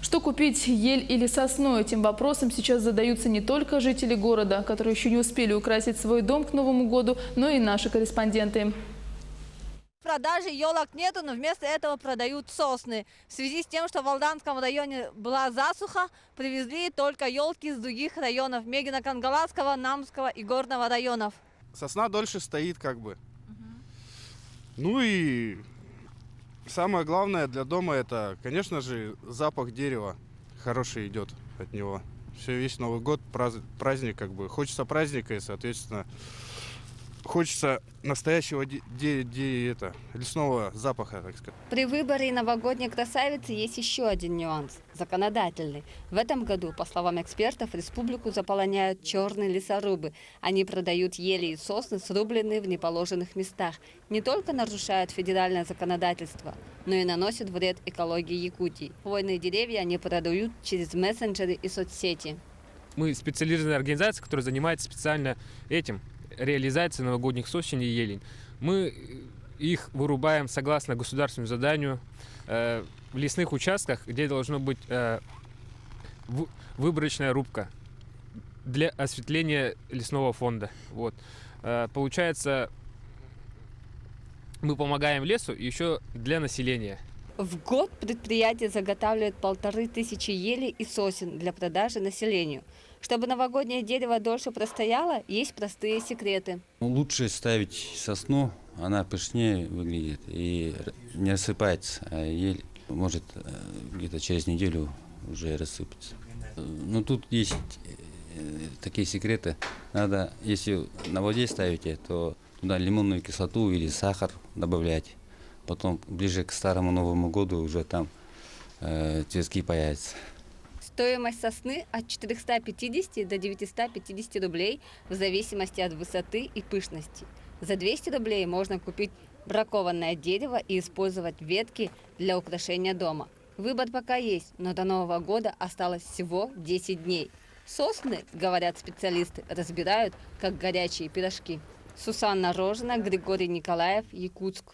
Что купить, ель или сосну? Этим вопросом сейчас задаются не только жители города, которые еще не успели украсить свой дом к Новому году, но и наши корреспонденты. В продаже елок нету, но вместо этого продают сосны. В связи с тем, что в Алданском районе была засуха, привезли только елки из других районов – Мегино-Кангаласского, Намского и Горного районов. Сосна дольше стоит как бы. Ну и самое главное для дома это, конечно же, запах дерева хороший идет от него. Все, весь Новый год, праздник как бы. Хочется праздника и, соответственно, хочется настоящего лесного запаха, так сказать. При выборе новогодней красавицы есть еще один нюанс – законодательный. В этом году, по словам экспертов, республику заполоняют черные лесорубы. Они продают ели и сосны, срубленные в неположенных местах. Не только нарушают федеральное законодательство, но и наносят вред экологии Якутии. Хвойные деревья они продают через мессенджеры и соцсети. Мы специализированная организация, которая занимается специально этим. Реализации новогодних сосен и елей. Мы их вырубаем согласно государственному заданию в лесных участках, где должна быть выборочная рубка для осветления лесного фонда. Вот. Получается, мы помогаем лесу еще для населения. В год предприятие заготавливает 1500 елей и сосен для продажи населению. Чтобы новогоднее дерево дольше простояло, есть простые секреты. Лучше ставить сосну, она пышнее выглядит и не рассыпается, а ель может где-то через неделю уже рассыпаться. Но тут есть такие секреты. Надо, если на воде ставите, то туда лимонную кислоту или сахар добавлять. Потом ближе к старому Новому году уже там цветки появятся. Стоимость сосны от 450 до 950 рублей в зависимости от высоты и пышности. За 200 рублей можно купить бракованное дерево и использовать ветки для украшения дома. Выбор пока есть, но до Нового года осталось всего 10 дней. Сосны, говорят специалисты, разбирают как горячие пирожки. Сусанна Рожина, Григорий Николаев, Якутск.